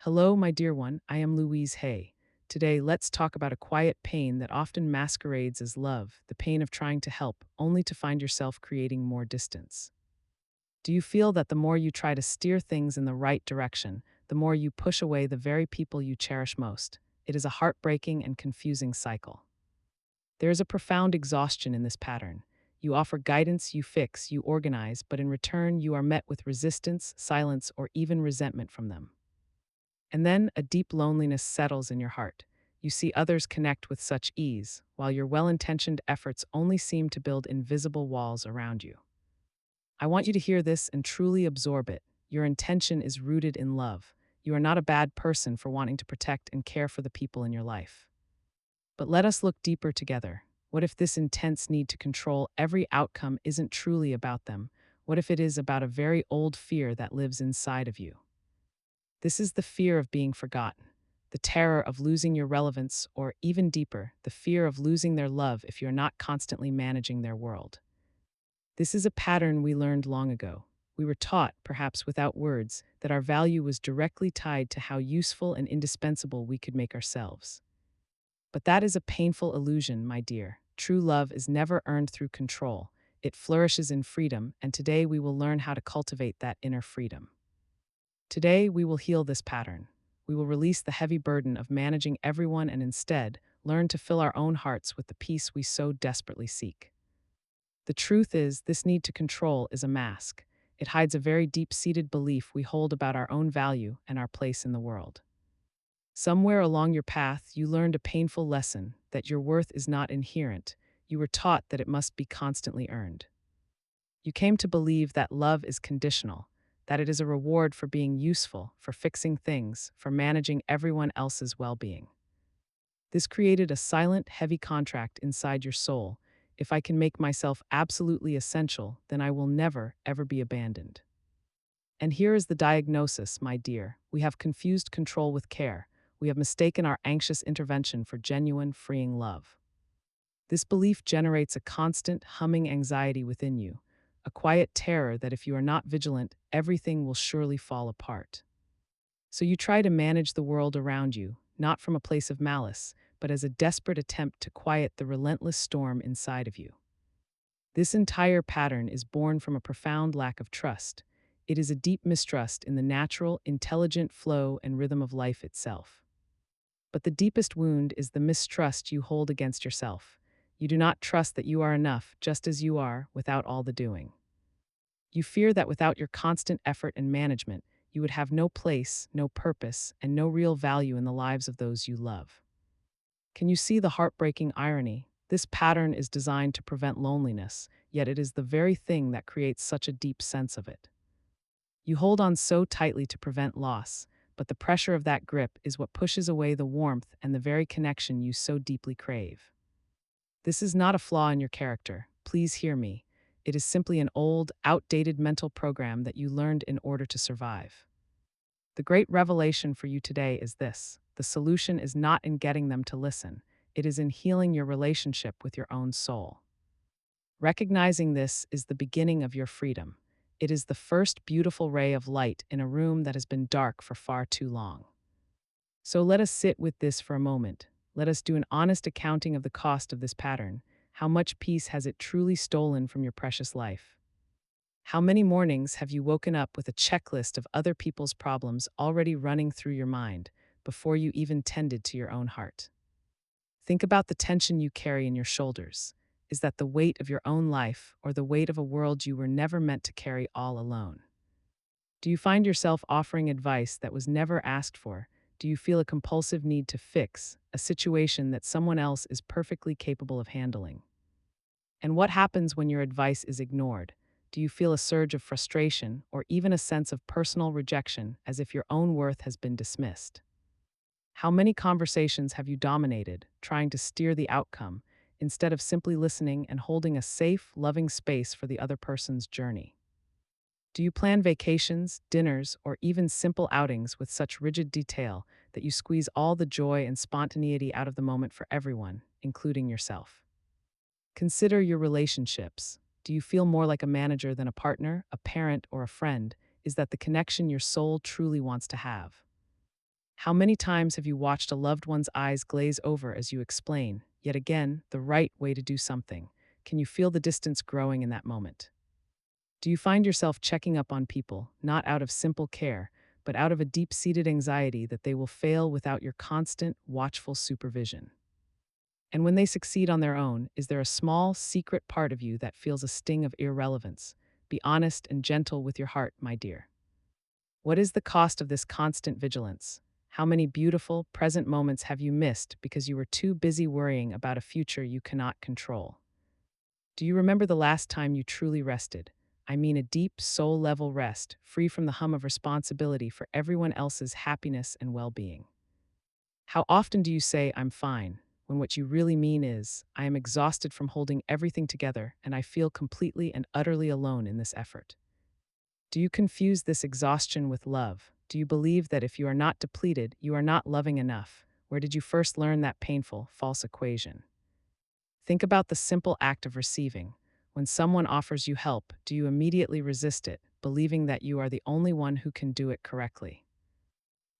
Hello, my dear one. I am Louise Hay. Today, let's talk about a quiet pain that often masquerades as love, the pain of trying to help, only to find yourself creating more distance. Do you feel that the more you try to steer things in the right direction, the more you push away the very people you cherish most? It is a heartbreaking and confusing cycle. There is a profound exhaustion in this pattern. You offer guidance, you fix, you organize, but in return, you are met with resistance, silence, or even resentment from them. And then a deep loneliness settles in your heart. You see others connect with such ease, while your well intentioned efforts only seem to build invisible walls around you. I want you to hear this and truly absorb it. Your intention is rooted in love. You are not a bad person for wanting to protect and care for the people in your life. But let us look deeper together. What if this intense need to control every outcome isn't truly about them? What if it is about a very old fear that lives inside of you? This is the fear of being forgotten, the terror of losing your relevance, or even deeper, the fear of losing their love if you're not constantly managing their world. This is a pattern we learned long ago. We were taught, perhaps without words, that our value was directly tied to how useful and indispensable we could make ourselves. But that is a painful illusion, my dear. True love is never earned through control. It flourishes in freedom, and today we will learn how to cultivate that inner freedom. Today, we will heal this pattern. We will release the heavy burden of managing everyone and instead learn to fill our own hearts with the peace we so desperately seek. The truth is, this need to control is a mask. It hides a very deep seated belief we hold about our own value and our place in the world. Somewhere along your path, you learned a painful lesson that your worth is not inherent. You were taught that it must be constantly earned. You came to believe that love is conditional, that it is a reward for being useful, for fixing things, for managing everyone else's well being. This created a silent, heavy contract inside your soul. If I can make myself absolutely essential, then I will never, ever be abandoned. And here is the diagnosis, my dear. We have confused control with care. We have mistaken our anxious intervention for genuine, freeing love. This belief generates a constant, humming anxiety within you, a quiet terror that if you are not vigilant, everything will surely fall apart. So you try to manage the world around you, not from a place of malice, but as a desperate attempt to quiet the relentless storm inside of you. This entire pattern is born from a profound lack of trust. It is a deep mistrust in the natural, intelligent flow and rhythm of life itself. But the deepest wound is the mistrust you hold against yourself. You do not trust that you are enough, just as you are, without all the doing. You fear that without your constant effort and management, you would have no place, no purpose, and no real value in the lives of those you love. Can you see the heartbreaking irony? This pattern is designed to prevent loneliness, yet it is the very thing that creates such a deep sense of it. You hold on so tightly to prevent loss, but the pressure of that grip is what pushes away the warmth and the very connection you so deeply crave. This is not a flaw in your character. Please hear me. It is simply an old, outdated mental program that you learned in order to survive. The great revelation for you today is this: the solution is not in getting them to listen, it is in healing your relationship with your own soul. Recognizing this is the beginning of your freedom. It is the first beautiful ray of light in a room that has been dark for far too long. So let us sit with this for a moment. Let us do an honest accounting of the cost of this pattern. How much peace has it truly stolen from your precious life? How many mornings have you woken up with a checklist of other people's problems already running through your mind before you even tended to your own heart? Think about the tension you carry in your shoulders. Is that the weight of your own life or the weight of a world you were never meant to carry all alone? Do you find yourself offering advice that was never asked for? Do you feel a compulsive need to fix a situation that someone else is perfectly capable of handling? And what happens when your advice is ignored? Do you feel a surge of frustration or even a sense of personal rejection as if your own worth has been dismissed? How many conversations have you dominated, trying to steer the outcome, instead of simply listening and holding a safe, loving space for the other person's journey? Do you plan vacations, dinners, or even simple outings with such rigid detail that you squeeze all the joy and spontaneity out of the moment for everyone, including yourself? Consider your relationships. Do you feel more like a manager than a partner, a parent, or a friend? Is that the connection your soul truly wants to have? How many times have you watched a loved one's eyes glaze over as you explain, yet again, the right way to do something? Can you feel the distance growing in that moment? Do you find yourself checking up on people, not out of simple care, but out of a deep seated anxiety that they will fail without your constant, watchful supervision? And when they succeed on their own, is there a small, secret part of you that feels a sting of irrelevance? Be honest and gentle with your heart, my dear. What is the cost of this constant vigilance? How many beautiful, present moments have you missed because you were too busy worrying about a future you cannot control? Do you remember the last time you truly rested? I mean a deep, soul level rest, free from the hum of responsibility for everyone else's happiness and well being. How often do you say, I'm fine, when what you really mean is, I am exhausted from holding everything together and I feel completely and utterly alone in this effort? Do you confuse this exhaustion with love? Do you believe that if you are not depleted, you are not loving enough? Where did you first learn that painful, false equation? Think about the simple act of receiving. When someone offers you help, do you immediately resist it, believing that you are the only one who can do it correctly?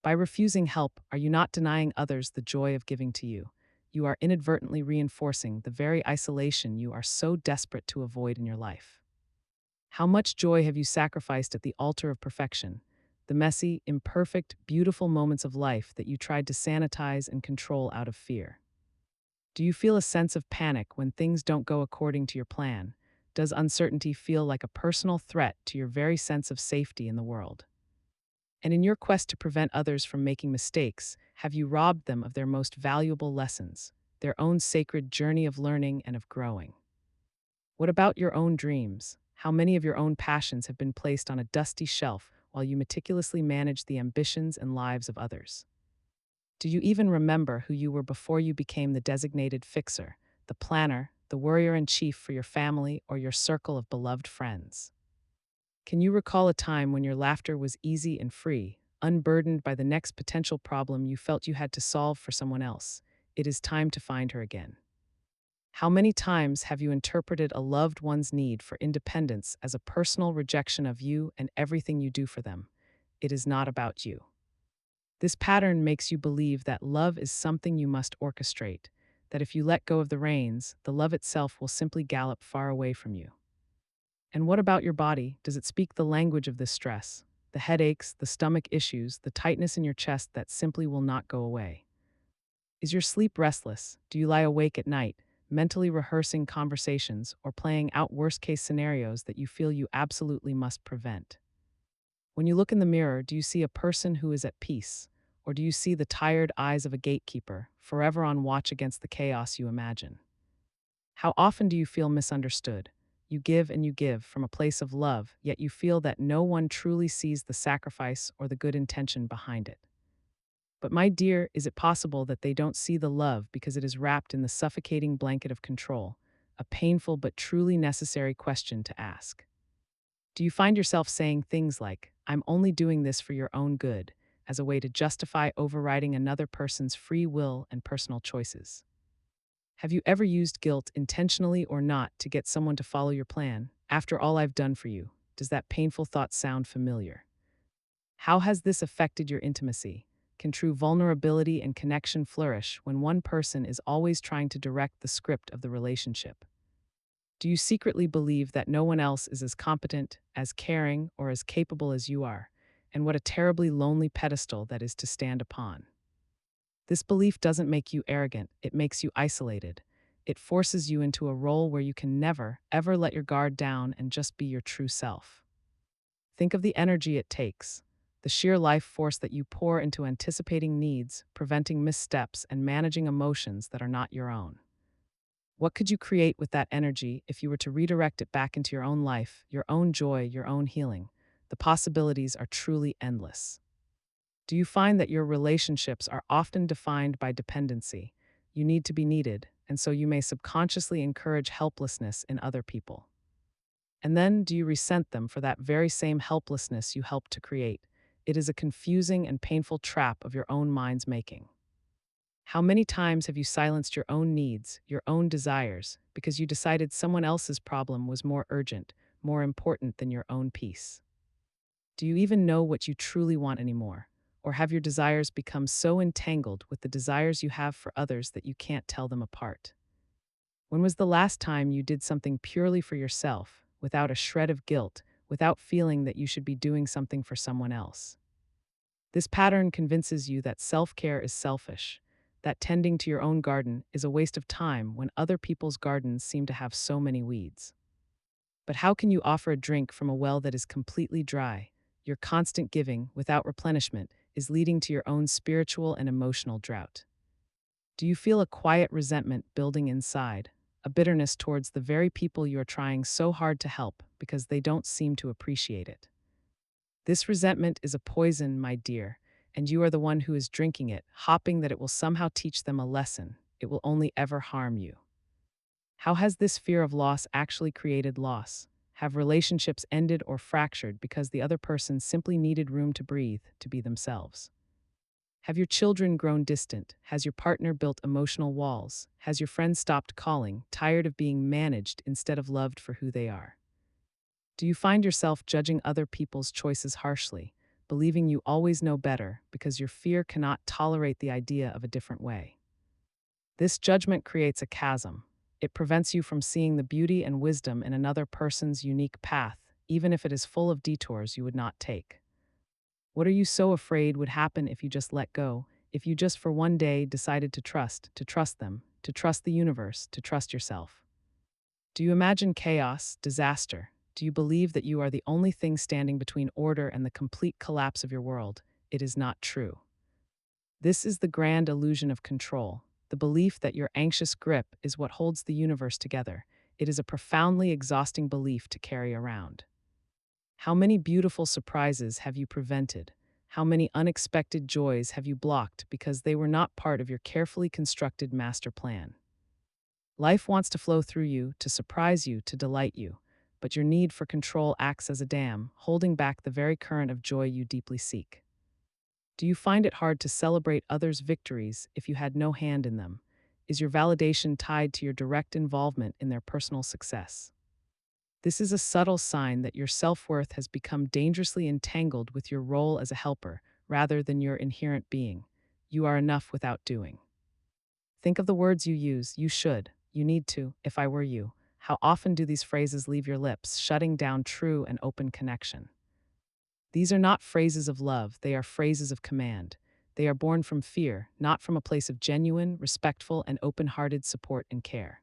By refusing help, are you not denying others the joy of giving to you? You are inadvertently reinforcing the very isolation you are so desperate to avoid in your life. How much joy have you sacrificed at the altar of perfection? The messy, imperfect, beautiful moments of life that you tried to sanitize and control out of fear. Do you feel a sense of panic when things don't go according to your plan? Does uncertainty feel like a personal threat to your very sense of safety in the world? And in your quest to prevent others from making mistakes, have you robbed them of their most valuable lessons, their own sacred journey of learning and of growing? What about your own dreams? How many of your own passions have been placed on a dusty shelf while you meticulously manage the ambitions and lives of others? Do you even remember who you were before you became the designated fixer, the planner, the worrier in chief for your family or your circle of beloved friends? Can you recall a time when your laughter was easy and free, unburdened by the next potential problem you felt you had to solve for someone else? It is time to find her again. How many times have you interpreted a loved one's need for independence as a personal rejection of you and everything you do for them? It is not about you. This pattern makes you believe that love is something you must orchestrate, that if you let go of the reins, the love itself will simply gallop far away from you. And what about your body? Does it speak the language of this stress? The headaches, the stomach issues, the tightness in your chest that simply will not go away? Is your sleep restless? Do you lie awake at night, mentally rehearsing conversations or playing out worst case scenarios that you feel you absolutely must prevent? When you look in the mirror, do you see a person who is at peace? Or do you see the tired eyes of a gatekeeper, forever on watch against the chaos you imagine? How often do you feel misunderstood? You give from a place of love, yet you feel that no one truly sees the sacrifice or the good intention behind it. But my dear, is it possible that they don't see the love because it is wrapped in the suffocating blanket of control? A painful but truly necessary question to ask. Do you find yourself saying things like, I'm only doing this for your own good, as a way to justify overriding another person's free will and personal choices? Have you ever used guilt, intentionally or not, to get someone to follow your plan? After all I've done for you, does that painful thought sound familiar? How has this affected your intimacy? Can true vulnerability and connection flourish when one person is always trying to direct the script of the relationship? Do you secretly believe that no one else is as competent, as caring, or as capable as you are? And what a terribly lonely pedestal that is to stand upon. This belief doesn't make you arrogant, it makes you isolated. It forces you into a role where you can never, ever let your guard down and just be your true self. Think of the energy it takes, the sheer life force that you pour into anticipating needs, preventing missteps, and managing emotions that are not your own. What could you create with that energy if you were to redirect it back into your own life, your own joy, your own healing? The possibilities are truly endless. Do you find that your relationships are often defined by dependency? You need to be needed, and so you may subconsciously encourage helplessness in other people. And then, do you resent them for that very same helplessness you helped to create? It is a confusing and painful trap of your own mind's making. How many times have you silenced your own needs, your own desires, because you decided someone else's problem was more urgent, more important than your own peace? Do you even know what you truly want anymore? Or have your desires become so entangled with the desires you have for others that you can't tell them apart? When was the last time you did something purely for yourself, without a shred of guilt, without feeling that you should be doing something for someone else? This pattern convinces you that self-care is selfish, that tending to your own garden is a waste of time when other people's gardens seem to have so many weeds. But how can you offer a drink from a well that is completely dry? Your constant giving, without replenishment, is leading to your own spiritual and emotional drought. Do you feel a quiet resentment building inside, a bitterness towards the very people you are trying so hard to help because they don't seem to appreciate it? This resentment is a poison, my dear, and you are the one who is drinking it, hoping that it will somehow teach them a lesson. It will only ever harm you. How has this fear of loss actually created loss? Have relationships ended or fractured because the other person simply needed room to breathe, to be themselves? Have your children grown distant? Has your partner built emotional walls? Has your friend stopped calling, tired of being managed instead of loved for who they are? Do you find yourself judging other people's choices harshly, believing you always know better because your fear cannot tolerate the idea of a different way? This judgment creates a chasm. It prevents you from seeing the beauty and wisdom in another person's unique path, even if it is full of detours you would not take. What are you so afraid would happen if you just let go, if you just for one day decided to trust them, to trust the universe, to trust yourself? Do you imagine chaos, disaster? Do you believe that you are the only thing standing between order and the complete collapse of your world? It is not true. This is the grand illusion of control, the belief that your anxious grip is what holds the universe together. It is a profoundly exhausting belief to carry around. How many beautiful surprises have you prevented? How many unexpected joys have you blocked because they were not part of your carefully constructed master plan? Life wants to flow through you, to surprise you, to delight you, but your need for control acts as a dam, holding back the very current of joy you deeply seek. Do you find it hard to celebrate others' victories if you had no hand in them? Is your validation tied to your direct involvement in their personal success? This is a subtle sign that your self-worth has become dangerously entangled with your role as a helper rather than your inherent being. You are enough without doing. Think of the words you use: you should, you need to, if I were you. How often do these phrases leave your lips, shutting down true and open connection? These are not phrases of love, they are phrases of command. They are born from fear, not from a place of genuine, respectful, and open-hearted support and care.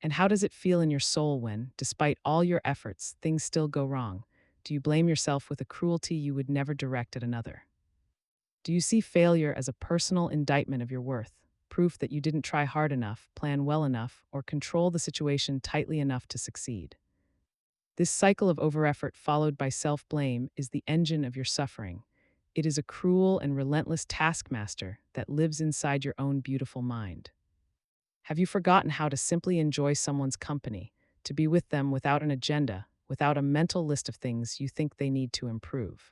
And how does it feel in your soul when, despite all your efforts, things still go wrong? Do you blame yourself with a cruelty you would never direct at another? Do you see failure as a personal indictment of your worth, proof that you didn't try hard enough, plan well enough, or control the situation tightly enough to succeed? This cycle of overeffort followed by self-blame is the engine of your suffering. It is a cruel and relentless taskmaster that lives inside your own beautiful mind. Have you forgotten how to simply enjoy someone's company, to be with them without an agenda, without a mental list of things you think they need to improve?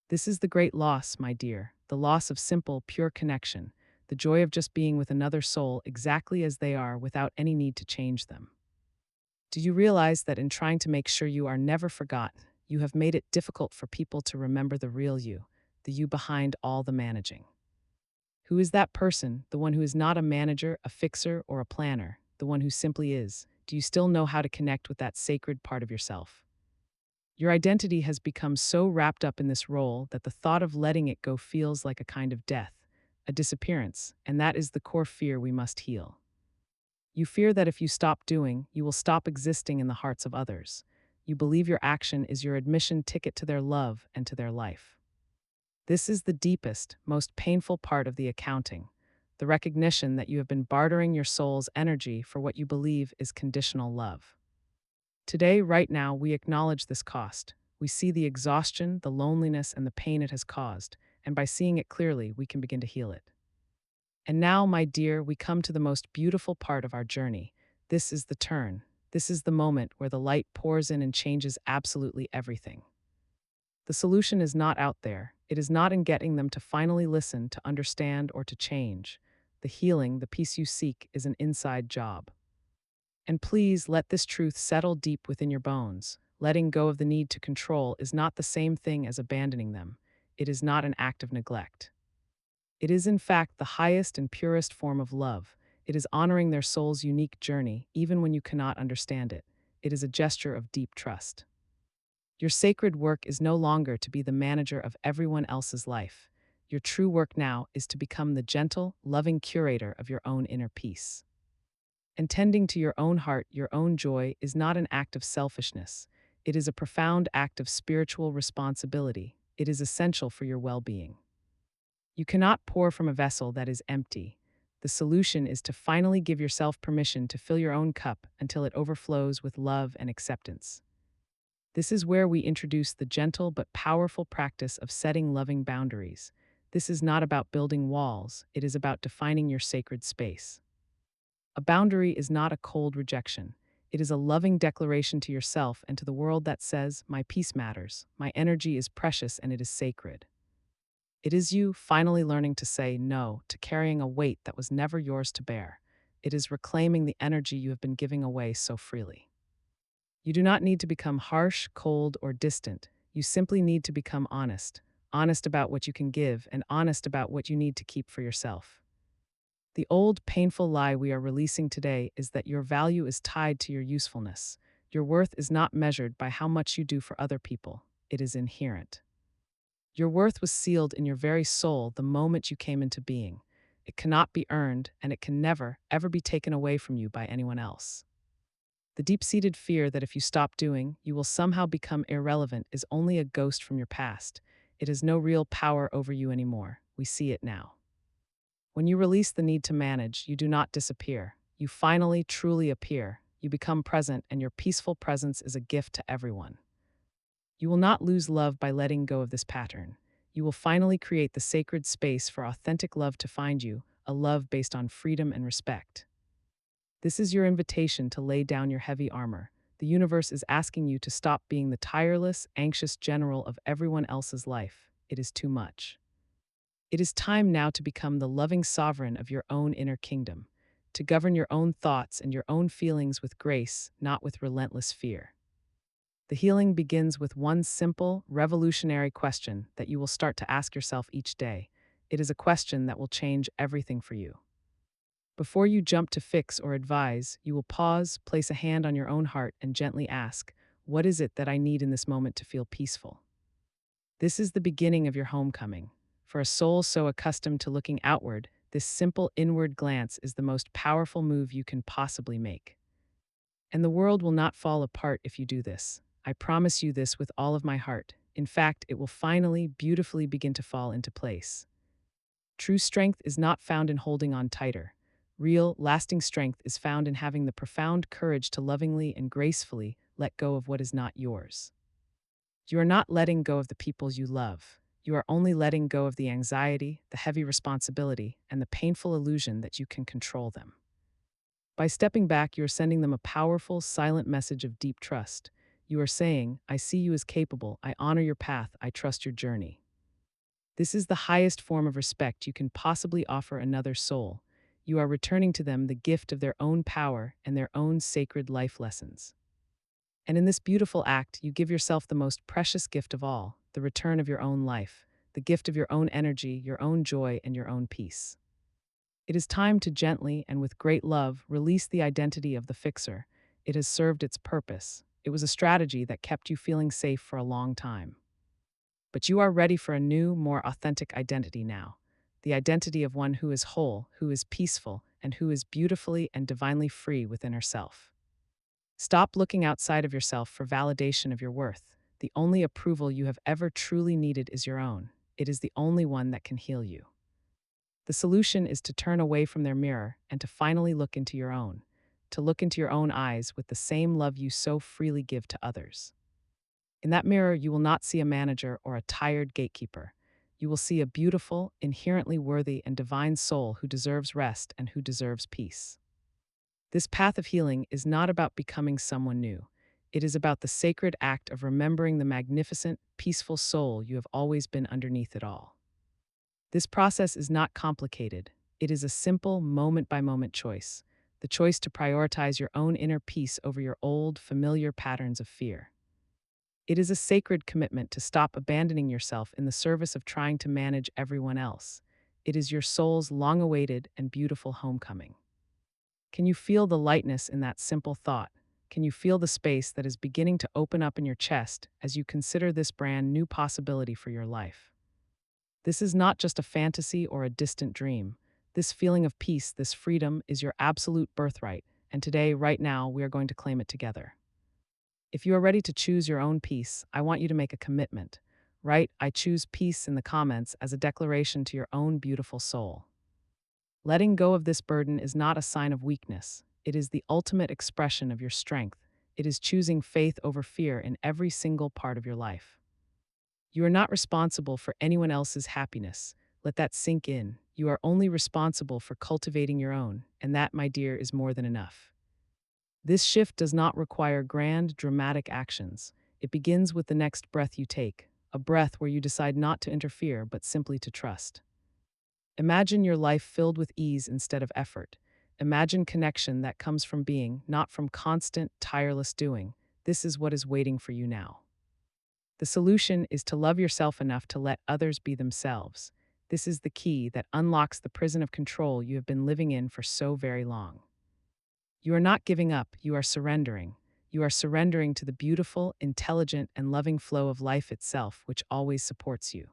This is the great loss, my dear, the loss of simple, pure connection, the joy of just being with another soul exactly as they are without any need to change them. Do you realize that in trying to make sure you are never forgotten, you have made it difficult for people to remember the real you, the you behind all the managing? Who is that person, the one who is not a manager, a fixer, or a planner, the one who simply is? Do you still know how to connect with that sacred part of yourself? Your identity has become so wrapped up in this role that the thought of letting it go feels like a kind of death, a disappearance, and that is the core fear we must heal. You fear that if you stop doing, you will stop existing in the hearts of others. You believe your action is your admission ticket to their love and to their life. This is the deepest, most painful part of the accounting, the recognition that you have been bartering your soul's energy for what you believe is conditional love. Today, right now, we acknowledge this cost. We see the exhaustion, the loneliness, and the pain it has caused, and by seeing it clearly, we can begin to heal it. And now, my dear, we come to the most beautiful part of our journey. This is the turn. This is the moment where the light pours in and changes absolutely everything. The solution is not out there. It is not in getting them to finally listen, to understand, or to change. The healing, the peace you seek, is an inside job. And please let this truth settle deep within your bones. Letting go of the need to control is not the same thing as abandoning them. It is not an act of neglect. It is, in fact, the highest and purest form of love. It is honoring their soul's unique journey, even when you cannot understand it. It is a gesture of deep trust. Your sacred work is no longer to be the manager of everyone else's life. Your true work now is to become the gentle, loving curator of your own inner peace. And tending to your own heart, your own joy, is not an act of selfishness. It is a profound act of spiritual responsibility. It is essential for your well being. You cannot pour from a vessel that is empty. The solution is to finally give yourself permission to fill your own cup until it overflows with love and acceptance. This is where we introduce the gentle but powerful practice of setting loving boundaries. This is not about building walls, it is about defining your sacred space. A boundary is not a cold rejection. It is a loving declaration to yourself and to the world that says, "My peace matters, my energy is precious, and it is sacred." It is you finally learning to say no to carrying a weight that was never yours to bear. It is reclaiming the energy you have been giving away so freely. You do not need to become harsh, cold, or distant. You simply need to become honest. Honest about what you can give and honest about what you need to keep for yourself. The old, painful lie we are releasing today is that your value is tied to your usefulness. Your worth is not measured by how much you do for other people. It is inherent. Your worth was sealed in your very soul the moment you came into being. It cannot be earned, and it can never, ever be taken away from you by anyone else. The deep-seated fear that if you stop doing, you will somehow become irrelevant is only a ghost from your past. It has no real power over you anymore. We see it now. When you release the need to manage, you do not disappear. You finally, truly appear. You become present, and your peaceful presence is a gift to everyone. You will not lose love by letting go of this pattern. You will finally create the sacred space for authentic love to find you, a love based on freedom and respect. This is your invitation to lay down your heavy armor. The universe is asking you to stop being the tireless, anxious general of everyone else's life. It is too much. It is time now to become the loving sovereign of your own inner kingdom, to govern your own thoughts and your own feelings with grace, not with relentless fear. The healing begins with one simple, revolutionary question that you will start to ask yourself each day. It is a question that will change everything for you. Before you jump to fix or advise, you will pause, place a hand on your own heart, and gently ask, "What is it that I need in this moment to feel peaceful?" This is the beginning of your homecoming. For a soul so accustomed to looking outward, this simple inward glance is the most powerful move you can possibly make. And the world will not fall apart if you do this. I promise you this with all of my heart. In fact, it will finally, beautifully begin to fall into place. True strength is not found in holding on tighter. Real, lasting strength is found in having the profound courage to lovingly and gracefully let go of what is not yours. You are not letting go of the people you love. You are only letting go of the anxiety, the heavy responsibility, and the painful illusion that you can control them. By stepping back, you are sending them a powerful, silent message of deep trust. You are saying, "I see you as capable, I honor your path, I trust your journey." This is the highest form of respect you can possibly offer another soul. You are returning to them the gift of their own power and their own sacred life lessons. And in this beautiful act, you give yourself the most precious gift of all, the return of your own life, the gift of your own energy, your own joy, and your own peace. It is time to gently and with great love release the identity of the fixer. It has served its purpose. It was a strategy that kept you feeling safe for a long time. But you are ready for a new, more authentic identity now. The identity of one who is whole, who is peaceful, and who is beautifully and divinely free within herself. Stop looking outside of yourself for validation of your worth. The only approval you have ever truly needed is your own. It is the only one that can heal you. The solution is to turn away from their mirror and to finally look into your own, to look into your own eyes with the same love you so freely give to others. In that mirror, you will not see a manager or a tired gatekeeper. You will see a beautiful, inherently worthy, and divine soul who deserves rest and who deserves peace. This path of healing is not about becoming someone new. It is about the sacred act of remembering the magnificent, peaceful soul you have always been underneath it all. This process is not complicated. It is a simple, moment-by-moment choice, the choice to prioritize your own inner peace over your old, familiar patterns of fear. It is a sacred commitment to stop abandoning yourself in the service of trying to manage everyone else. It is your soul's long awaited and beautiful homecoming. Can you feel the lightness in that simple thought? Can you feel the space that is beginning to open up in your chest as you consider this brand new possibility for your life? This is not just a fantasy or a distant dream. This feeling of peace, this freedom, is your absolute birthright, and today, right now, we are going to claim it together. If you are ready to choose your own peace, I want you to make a commitment. Write, "I choose peace" in the comments as a declaration to your own beautiful soul. Letting go of this burden is not a sign of weakness. It is the ultimate expression of your strength. It is choosing faith over fear in every single part of your life. You are not responsible for anyone else's happiness. Let that sink in. You are only responsible for cultivating your own, and that, my dear, is more than enough. This shift does not require grand, dramatic actions. It begins with the next breath you take, a breath where you decide not to interfere but simply to trust. Imagine your life filled with ease instead of effort. Imagine connection that comes from being, not from constant, tireless doing. This is what is waiting for you now. The solution is to love yourself enough to let others be themselves. This is the key that unlocks the prison of control you have been living in for so very long. You are not giving up, you are surrendering. You are surrendering to the beautiful, intelligent, and loving flow of life itself, which always supports you.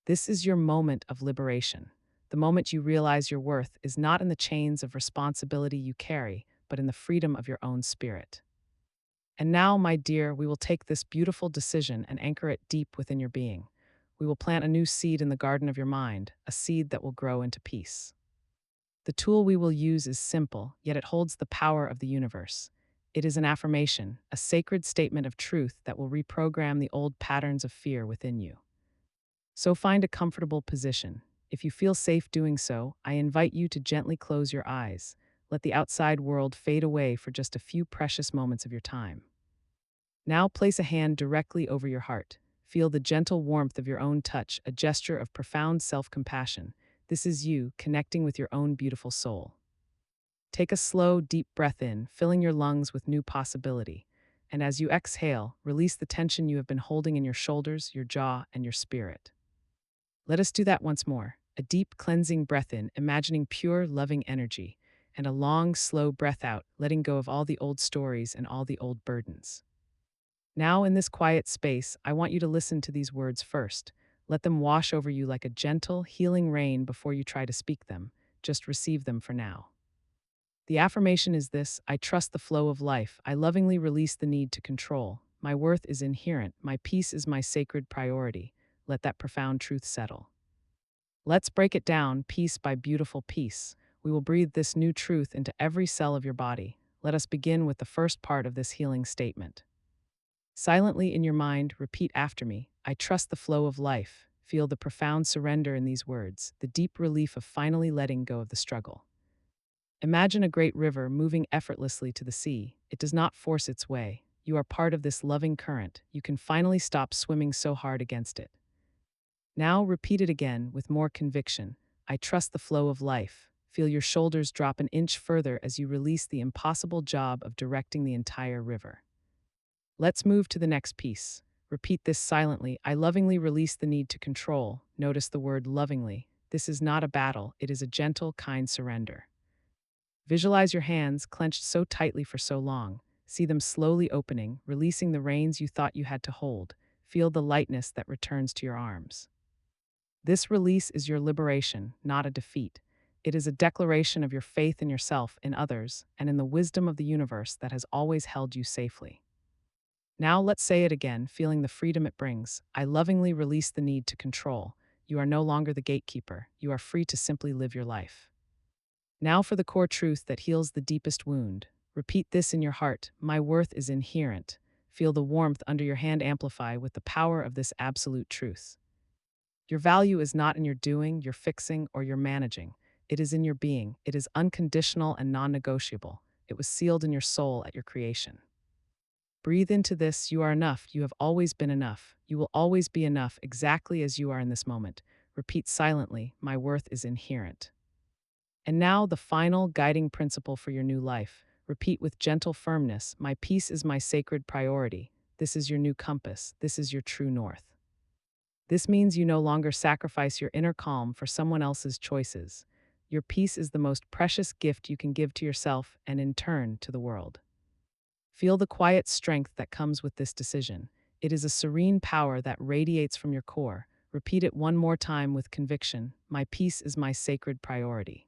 This is your moment of liberation. The moment you realize your worth is not in the chains of responsibility you carry, but in the freedom of your own spirit. And now, my dear, we will take this beautiful decision and anchor it deep within your being. We will plant a new seed in the garden of your mind, a seed that will grow into peace. The tool we will use is simple, yet it holds the power of the universe. It is an affirmation, a sacred statement of truth that will reprogram the old patterns of fear within you. So find a comfortable position. If you feel safe doing so, I invite you to gently close your eyes. Let the outside world fade away for just a few precious moments of your time. Now place a hand directly over your heart. Feel the gentle warmth of your own touch, a gesture of profound self-compassion. This is you connecting with your own beautiful soul. Take a slow, deep breath in, filling your lungs with new possibility. And as you exhale, release the tension you have been holding in your shoulders, your jaw, and your spirit. Let us do that once more. A deep, cleansing breath in, imagining pure, loving energy, and a long, slow breath out, letting go of all the old stories and all the old burdens. Now, in this quiet space, I want you to listen to these words first. Let them wash over you like a gentle, healing rain before you try to speak them. Just receive them for now. The affirmation is this: I trust the flow of life. I lovingly release the need to control. My worth is inherent. My peace is my sacred priority. Let that profound truth settle. Let's break it down piece by beautiful piece. We will breathe this new truth into every cell of your body. Let us begin with the first part of this healing statement. Silently in your mind, repeat after me. I trust the flow of life. Feel the profound surrender in these words, the deep relief of finally letting go of the struggle. Imagine a great river moving effortlessly to the sea. It does not force its way. You are part of this loving current. You can finally stop swimming so hard against it. Now repeat it again with more conviction. I trust the flow of life. Feel your shoulders drop an inch further as you release the impossible job of directing the entire river. Let's move to the next piece. Repeat this silently. I lovingly release the need to control. Notice the word lovingly. This is not a battle, it is a gentle, kind surrender. Visualize your hands clenched so tightly for so long. See them slowly opening, releasing the reins you thought you had to hold. Feel the lightness that returns to your arms. This release is your liberation, not a defeat. It is a declaration of your faith in yourself, in others, and in the wisdom of the universe that has always held you safely. Now let's say it again, feeling the freedom it brings. I lovingly release the need to control. You are no longer the gatekeeper. You are free to simply live your life. Now for the core truth that heals the deepest wound. Repeat this in your heart. My worth is inherent. Feel the warmth under your hand amplify with the power of this absolute truth. Your value is not in your doing, your fixing, or your managing. It is in your being. It is unconditional and non-negotiable. It was sealed in your soul at your creation. Breathe into this. You are enough. You have always been enough. You will always be enough exactly as you are in this moment. Repeat silently. My worth is inherent. And now the final guiding principle for your new life. Repeat with gentle firmness. My peace is my sacred priority. This is your new compass. This is your true north. This means you no longer sacrifice your inner calm for someone else's choices. Your peace is the most precious gift you can give to yourself and, in turn, to the world. Feel the quiet strength that comes with this decision. It is a serene power that radiates from your core. Repeat it one more time with conviction. My peace is my sacred priority.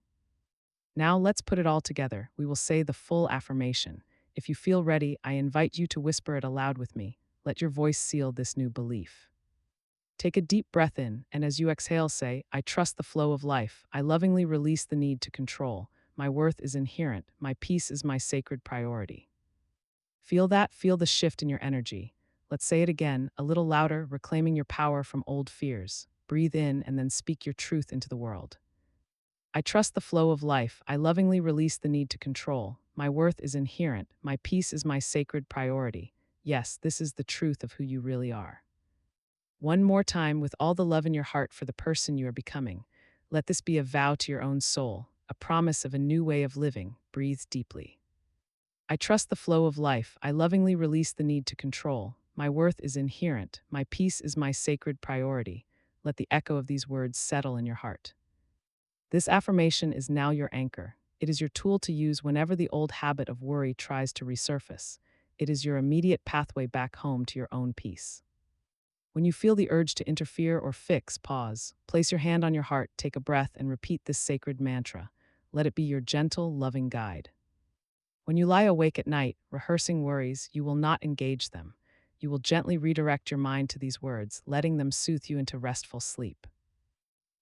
Now let's put it all together. We will say the full affirmation. If you feel ready, I invite you to whisper it aloud with me. Let your voice seal this new belief. Take a deep breath in, and as you exhale, say, I trust the flow of life. I lovingly release the need to control. My worth is inherent. My peace is my sacred priority. Feel that? Feel the shift in your energy. Let's say it again, a little louder, reclaiming your power from old fears. Breathe in and then speak your truth into the world. I trust the flow of life. I lovingly release the need to control. My worth is inherent. My peace is my sacred priority. Yes, this is the truth of who you really are. One more time, with all the love in your heart for the person you are becoming. Let this be a vow to your own soul, a promise of a new way of living. Breathe deeply. I trust the flow of life. I lovingly release the need to control. My worth is inherent. My peace is my sacred priority. Let the echo of these words settle in your heart. This affirmation is now your anchor. It is your tool to use whenever the old habit of worry tries to resurface. It is your immediate pathway back home to your own peace. When you feel the urge to interfere or fix, pause. Place your hand on your heart, take a breath, and repeat this sacred mantra. Let it be your gentle, loving guide. When you lie awake at night, rehearsing worries, you will not engage them. You will gently redirect your mind to these words, letting them soothe you into restful sleep.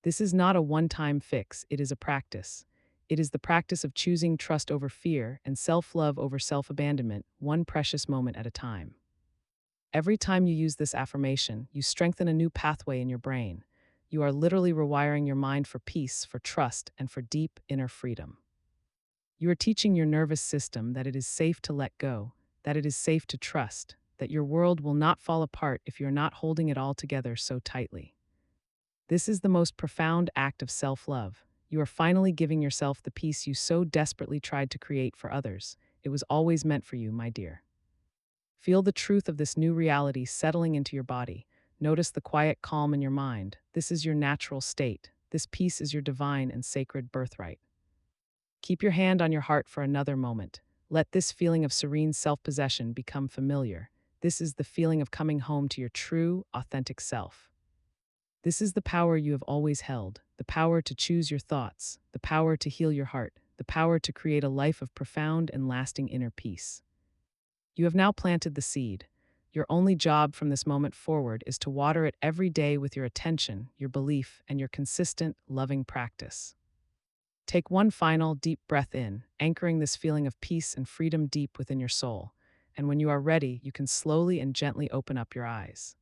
This is not a one-time fix, it is a practice. It is the practice of choosing trust over fear and self-love over self-abandonment, one precious moment at a time. Every time you use this affirmation, you strengthen a new pathway in your brain. You are literally rewiring your mind for peace, for trust, and for deep inner freedom. You are teaching your nervous system that it is safe to let go, that it is safe to trust, that your world will not fall apart if you're not holding it all together so tightly. This is the most profound act of self-love. You are finally giving yourself the peace you so desperately tried to create for others. It was always meant for you, my dear. Feel the truth of this new reality settling into your body. Notice the quiet calm in your mind. This is your natural state. This peace is your divine and sacred birthright. Keep your hand on your heart for another moment. Let this feeling of serene self-possession become familiar. This is the feeling of coming home to your true, authentic self. This is the power you have always held, the power to choose your thoughts, the power to heal your heart, the power to create a life of profound and lasting inner peace. You have now planted the seed. Your only job from this moment forward is to water it every day with your attention, your belief, and your consistent, loving practice. Take one final, deep breath in, anchoring this feeling of peace and freedom deep within your soul. And when you are ready, you can slowly and gently open up your eyes.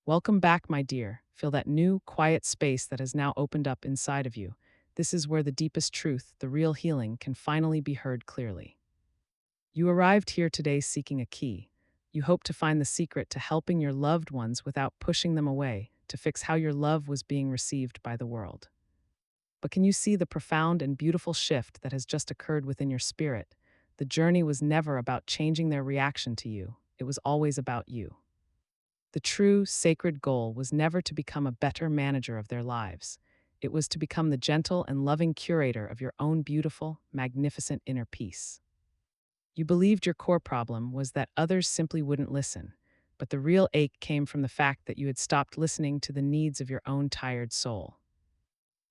Welcome back, my dear. Feel that new, quiet space that has now opened up inside of you. This is where the deepest truth, the real healing, can finally be heard clearly. You arrived here today seeking a key. You hope to find the secret to helping your loved ones without pushing them away, to fix how your love was being received by the world. But can you see the profound and beautiful shift that has just occurred within your spirit? The journey was never about changing their reaction to you. It was always about you. The true, sacred goal was never to become a better manager of their lives. It was to become the gentle and loving curator of your own beautiful, magnificent inner peace. You believed your core problem was that others simply wouldn't listen, but the real ache came from the fact that you had stopped listening to the needs of your own tired soul.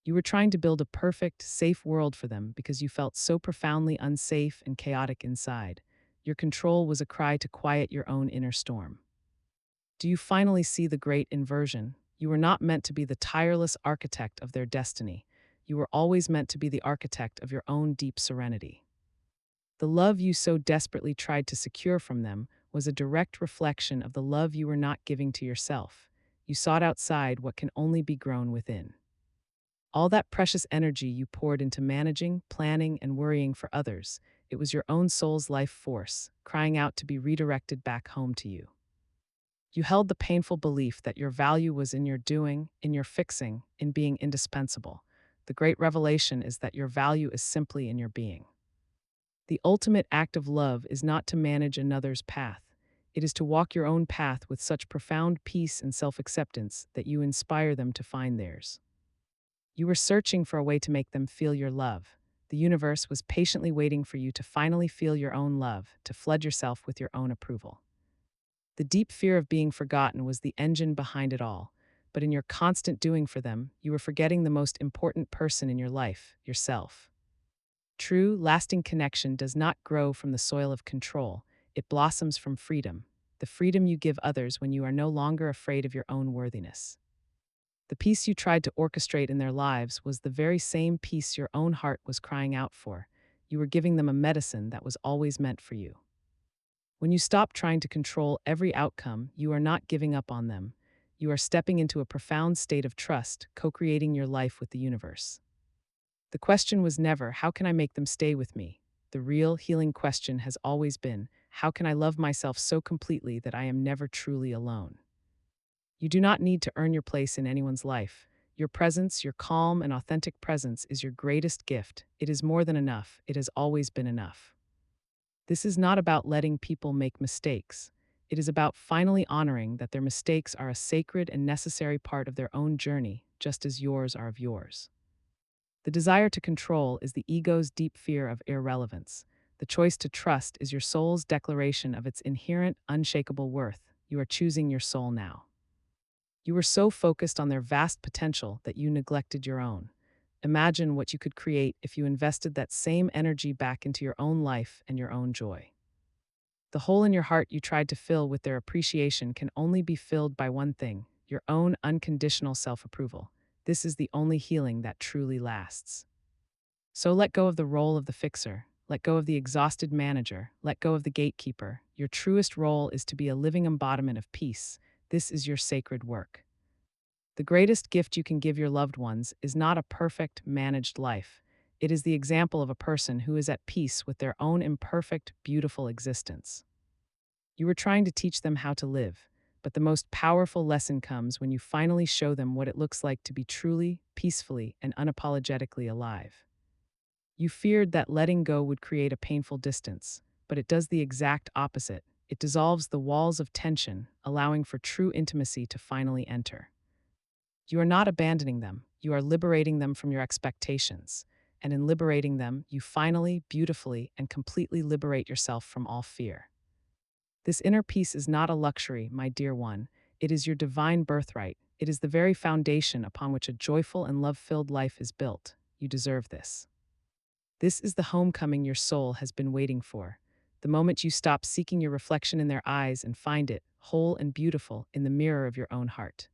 You were trying to build a perfect, safe world for them because you felt so profoundly unsafe and chaotic inside. Your control was a cry to quiet your own inner storm. Do you finally see the great inversion? You were not meant to be the tireless architect of their destiny. You were always meant to be the architect of your own deep serenity. The love you so desperately tried to secure from them was a direct reflection of the love you were not giving to yourself. You sought outside what can only be grown within. All that precious energy you poured into managing, planning, and worrying for others, it was your own soul's life force, crying out to be redirected back home to you. You held the painful belief that your value was in your doing, in your fixing, in being indispensable. The great revelation is that your value is simply in your being. The ultimate act of love is not to manage another's path. It is to walk your own path with such profound peace and self acceptance that you inspire them to find theirs. You were searching for a way to make them feel your love. The universe was patiently waiting for you to finally feel your own love, to flood yourself with your own approval. The deep fear of being forgotten was the engine behind it all, but in your constant doing for them, you were forgetting the most important person in your life, yourself. True, lasting connection does not grow from the soil of control, it blossoms from freedom, the freedom you give others when you are no longer afraid of your own worthiness. The peace you tried to orchestrate in their lives was the very same peace your own heart was crying out for. You were giving them a medicine that was always meant for you. When you stop trying to control every outcome, you are not giving up on them. You are stepping into a profound state of trust, co-creating your life with the universe. The question was never, how can I make them stay with me? The real healing question has always been, how can I love myself so completely that I am never truly alone? You do not need to earn your place in anyone's life. Your presence, your calm and authentic presence, is your greatest gift. It is more than enough. It has always been enough. This is not about letting people make mistakes. It is about finally honoring that their mistakes are a sacred and necessary part of their own journey, just as yours are of yours. The desire to control is the ego's deep fear of irrelevance. The choice to trust is your soul's declaration of its inherent, unshakable worth. You are choosing your soul now. You were so focused on their vast potential that you neglected your own. Imagine what you could create if you invested that same energy back into your own life and your own joy. The hole in your heart you tried to fill with their appreciation can only be filled by one thing: your own unconditional self-approval. This is the only healing that truly lasts. So let go of the role of the fixer. Let go of the exhausted manager. Let go of the gatekeeper. Your truest role is to be a living embodiment of peace. This is your sacred work. The greatest gift you can give your loved ones is not a perfect, managed life. It is the example of a person who is at peace with their own imperfect, beautiful existence. You were trying to teach them how to live, but the most powerful lesson comes when you finally show them what it looks like to be truly, peacefully, and unapologetically alive. You feared that letting go would create a painful distance, but it does the exact opposite. It dissolves the walls of tension, allowing for true intimacy to finally enter. You are not abandoning them, you are liberating them from your expectations. And in liberating them, you finally, beautifully, and completely liberate yourself from all fear. This inner peace is not a luxury, my dear one. It is your divine birthright. It is the very foundation upon which a joyful and love-filled life is built. You deserve this. This is the homecoming your soul has been waiting for. The moment you stop seeking your reflection in their eyes and find it, whole and beautiful, in the mirror of your own heart.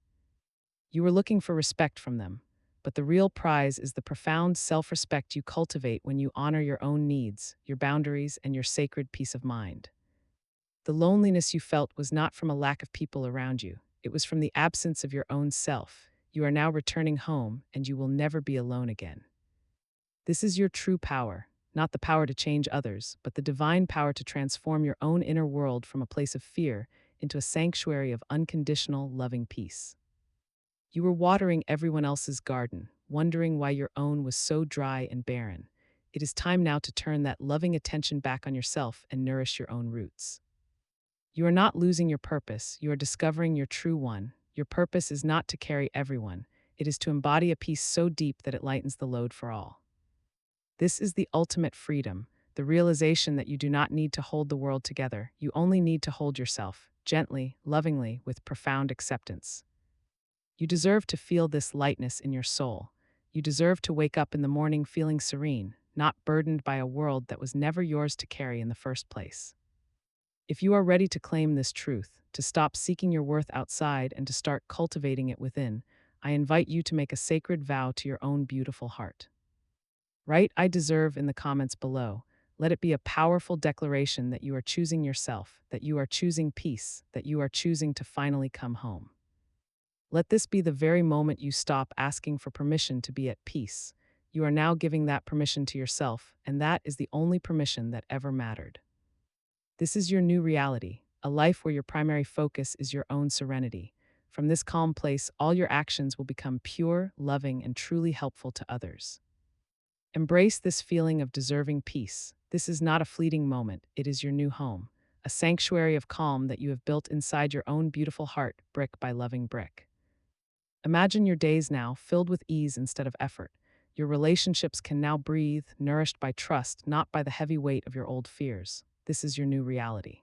You were looking for respect from them, but the real prize is the profound self-respect you cultivate when you honor your own needs, your boundaries, and your sacred peace of mind. The loneliness you felt was not from a lack of people around you. It was from the absence of your own self. You are now returning home, and you will never be alone again. This is your true power, not the power to change others, but the divine power to transform your own inner world from a place of fear into a sanctuary of unconditional, loving peace. You were watering everyone else's garden, wondering why your own was so dry and barren. It is time now to turn that loving attention back on yourself and nourish your own roots. You are not losing your purpose, you are discovering your true one. Your purpose is not to carry everyone, it is to embody a peace so deep that it lightens the load for all. This is the ultimate freedom, the realization that you do not need to hold the world together, you only need to hold yourself, gently, lovingly, with profound acceptance. You deserve to feel this lightness in your soul. You deserve to wake up in the morning feeling serene, not burdened by a world that was never yours to carry in the first place. If you are ready to claim this truth, to stop seeking your worth outside and to start cultivating it within, I invite you to make a sacred vow to your own beautiful heart. Write "I deserve" in the comments below. Let it be a powerful declaration that you are choosing yourself, that you are choosing peace, that you are choosing to finally come home. Let this be the very moment you stop asking for permission to be at peace. You are now giving that permission to yourself, and that is the only permission that ever mattered. This is your new reality, a life where your primary focus is your own serenity. From this calm place, all your actions will become pure, loving, and truly helpful to others. Embrace this feeling of deserving peace. This is not a fleeting moment, it is your new home. a sanctuary of calm that you have built inside your own beautiful heart, brick by loving brick. Imagine your days now filled with ease instead of effort. Your relationships can now breathe, nourished by trust, not by the heavy weight of your old fears. This is your new reality.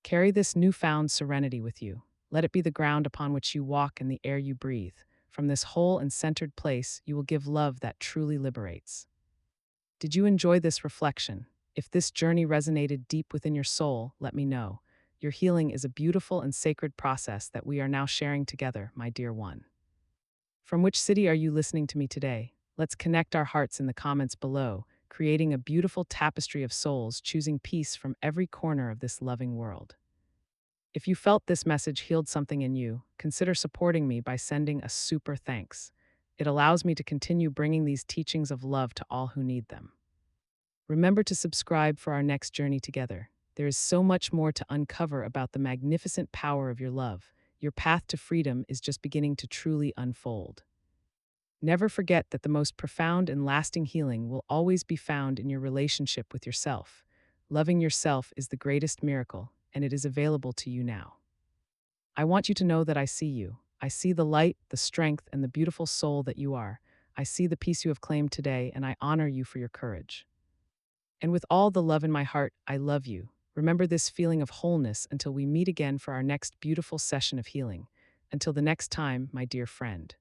Carry this newfound serenity with you. Let it be the ground upon which you walk and the air you breathe. From this whole and centered place, you will give love that truly liberates. Did you enjoy this reflection? If this journey resonated deep within your soul, let me know. Your healing is a beautiful and sacred process that we are now sharing together, my dear one. From which city are you listening to me today? Let's connect our hearts in the comments below, creating a beautiful tapestry of souls choosing peace from every corner of this loving world. If you felt this message healed something in you, consider supporting me by sending a super thanks. It allows me to continue bringing these teachings of love to all who need them. Remember to subscribe for our next journey together. There is so much more to uncover about the magnificent power of your love. Your path to freedom is just beginning to truly unfold. Never forget that the most profound and lasting healing will always be found in your relationship with yourself. Loving yourself is the greatest miracle, and it is available to you now. I want you to know that I see you. I see the light, the strength, and the beautiful soul that you are. I see the peace you have claimed today, and I honor you for your courage. And with all the love in my heart, I love you. Remember this feeling of wholeness until we meet again for our next beautiful session of healing. Until the next time, my dear friend.